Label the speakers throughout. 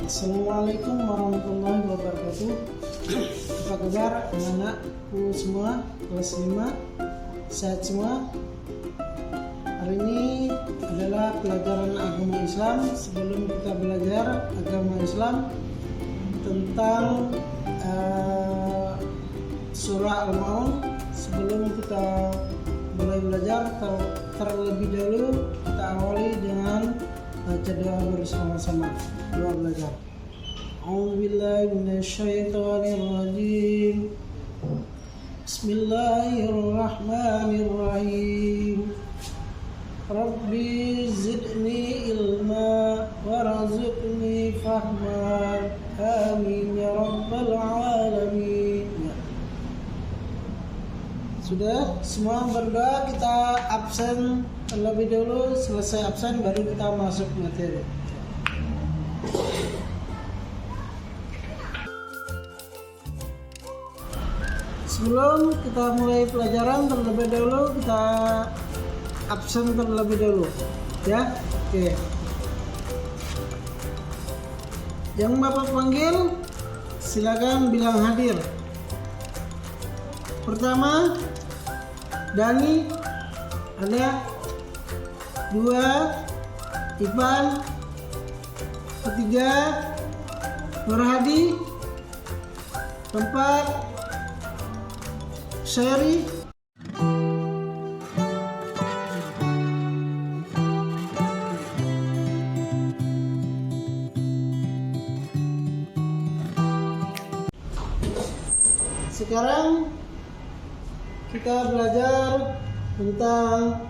Speaker 1: Assalamualaikum warahmatullahi wabarakatuh. Apa kabar anak-anakku semua kelas 5? Sehat semua? Hari ini adalah pelajaran agama Islam. Sebelum kita belajar agama Islam tentang surah Al-Maun, sebelum kita mulai belajar terlebih dahulu kita awali dengan baca doa bersama-sama. Doa belajar. A'udzubillahi minasyaitonirrajim. Bismillahirrahmanirrahim. Rabbi zidni ilma warzuqni fahma. Amin ya rabbal alamin. Sudah semua berdoa, kita absen terlebih dahulu, selesai absen baru kita masuk materi. Sebelum kita mulai pelajaran terlebih dahulu kita absen terlebih dahulu, ya. Oke. Yang Bapak panggil silakan bilang hadir. Pertama, Dani, ada 2, Ivan, ketiga, Nurhadi, 4, Sherry, sekarang kita belajar tentang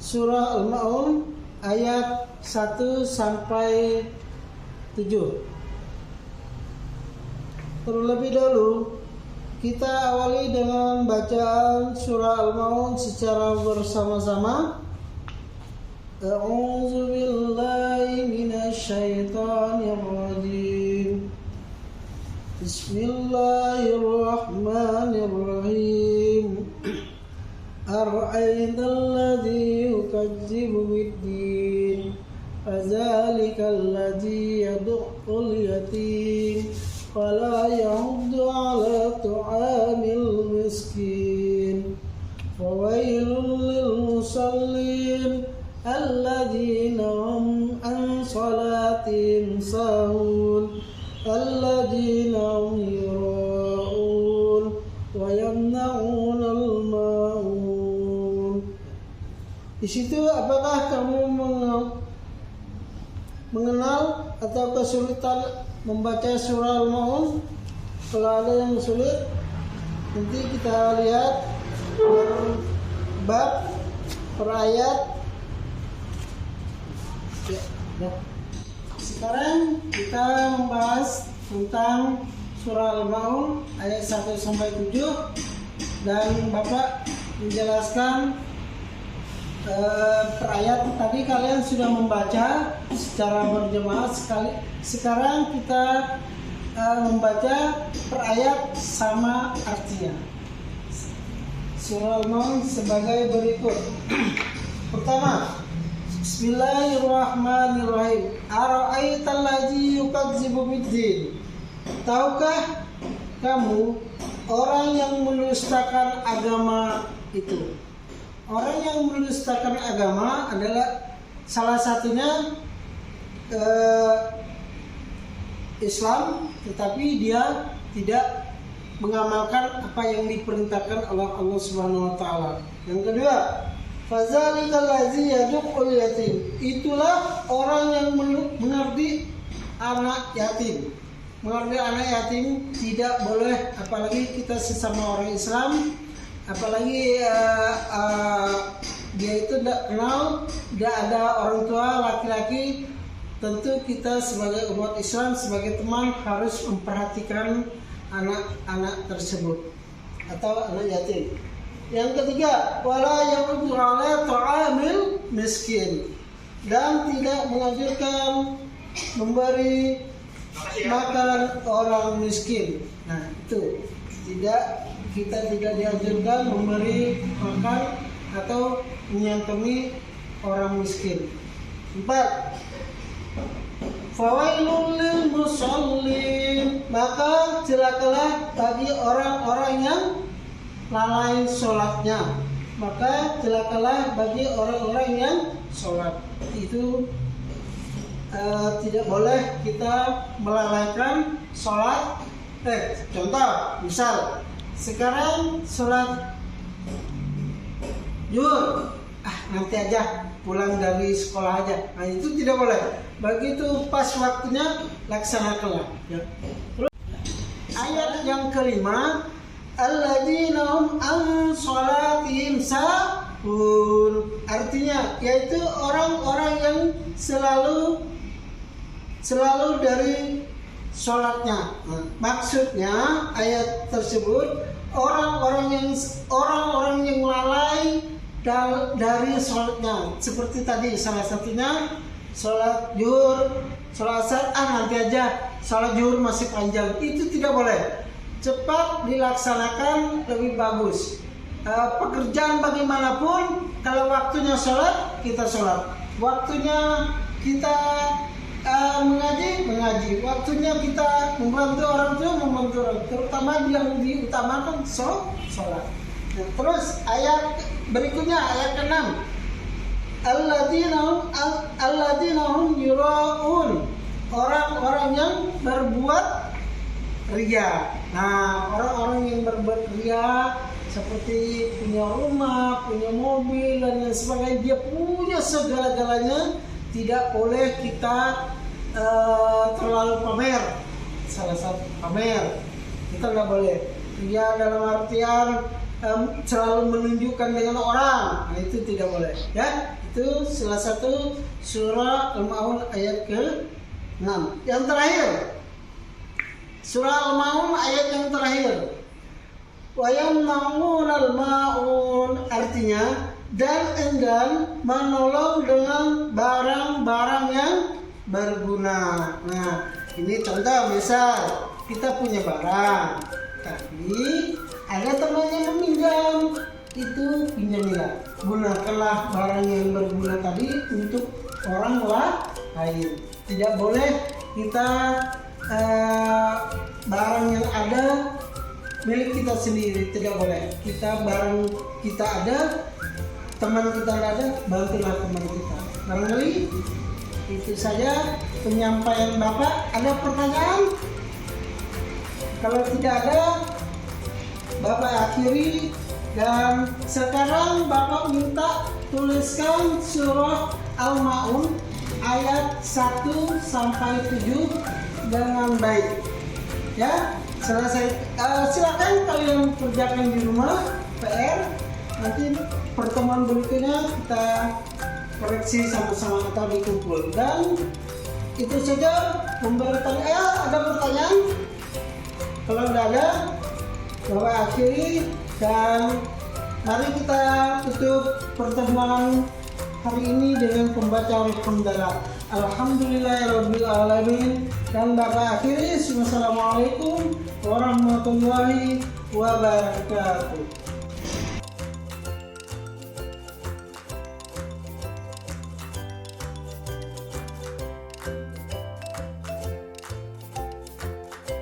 Speaker 1: surah Al-Maun ayat 1 sampai 7. Terlebih dahulu kita awali dengan bacaan surah Al-Maun secara bersama-sama. A'udzu billahi minasyaitonir rajim. Bismillahirrahmanirrahim. Ara'aital ladzi yukadzibu bid-din, fadzalikal ladzi yad'ul yatim wa la yahuddu 'ala ta'amil miskin. Fawailul lil musallin alladzina hum an salatihim sahun alladzina hum yura'un wa yamna'una al-ma'un. Di situ apakah kamu mengenal atau kesulitan membaca surah Al-Maun? Kalau ada yang sulit, nanti kita lihat per bab, per ayat. Ya. Sekarang kita membahas tentang surah Al-Maun ayat 1 sampai 7 dan Bapak menjelaskan per ayat. Tadi kalian sudah membaca secara berjemaah sekali. Sekarang kita membaca per ayat sama artinya. Surah Al-Maun sebagai berikut. Pertama, Bismillahirrahmanirrahim. Ara'aital ladzi yukadzibu bid-din. Tahukah kamu orang yang mendustakan agama itu? Orang yang mendustakan agama adalah salah satunya Islam, tetapi dia tidak mengamalkan apa yang diperintahkan oleh Allah Subhanahu wa taala. Yang kedua, fadzalikal ladzi yad'ul yatim. Itulah orang yang mengerti anak yatim. Mengerti anak yatim tidak boleh, apalagi kita sesama orang Islam, apalagi dia itu tidak kenal, tidak ada orang tua laki-laki. Tentu kita sebagai umat Islam, sebagai teman harus memperhatikan anak-anak tersebut atau anak yatim. Yang ketiga, wala yahuddu 'ala ta'amil miskin, dan tidak menganjurkan memberi makan orang miskin. Nah, itu kita tidak dianjurkan memberi makan atau menyantuni orang miskin. 4. Fawailul lil musallin, maka celakalah bagi orang-orang yang lalai sholatnya. Maka celakalah bagi orang-orang yang sholat. Itu tidak boleh kita melalaikan sholat. Contoh, misal sekarang sholat zuhur, nanti aja pulang dari sekolah aja. Nah, itu tidak boleh. Begitu pas waktunya laksanakanlah. Ya. Terus ayat yang kelima, alladzina hum an sholatihim sahun. Artinya yaitu orang-orang yang selalu dari sholatnya. Nah, maksudnya ayat tersebut orang-orang yang lalai dari sholatnya. Seperti tadi salah satunya sholat zuhur, sholat asar, nanti aja, sholat zuhur masih panjang. Itu tidak boleh. Cepat dilaksanakan lebih bagus. Pekerjaan bagaimanapun, kalau waktunya sholat, kita sholat. Waktunya kita mengaji. Waktunya kita membantu orang tua, membantu orang tua. Terutama yang diutamakan sholat. Nah, terus ayat berikutnya, ayat ke-6. Alladzina hum yura'un. Orang-orang yang berbuat riya. Nah, orang-orang yang berbuat riya seperti punya rumah, punya mobil dan lain sebagainya, dia punya segala-galanya, tidak boleh kita terlalu pamer. Salah satu pamer, kita nggak boleh. Riya dalam artian selalu menunjukkan dengan orang, nah, itu tidak boleh. Ya, itu salah satu surah Al-Maun ayat ke-6. Yang terakhir, surah Al-Maun ayat yang terakhir. Wa yamna'unal ma'un, artinya dan enggan menolong dengan barang-barang yang berguna. Nah, ini contoh, misal kita punya barang, tapi ada teman yang meminjam, itu pinjamilah. Gunakanlah barang yang berguna tadi untuk orang lain. Tidak boleh kita barang yang ada milik kita sendiri, tidak boleh. Kita barang kita ada, teman kita nggak ada, bantulah teman kita. Barangkali itu saja penyampaian Bapak. Ada pertanyaan? Kalau tidak ada, Bapak akhiri. Dan sekarang Bapak minta tuliskan surah Al-Maun ayat 1 sampai 7 dengan baik. Ya, selesai. Silakan kalian kerjakan di rumah PR. Nanti pertemuan berikutnya kita koreksi sama-sama atau dikumpul. Dan itu saja ada pertanyaan? Kalau tidak ada, Bapak akhiri dan mari kita tutup pertemuan hari ini dengan pembacaan hamdalah. Alhamdulillahirabbil alamin, dan Bapak akhiri. Wassalamualaikum warahmatullahi wabarakatuh.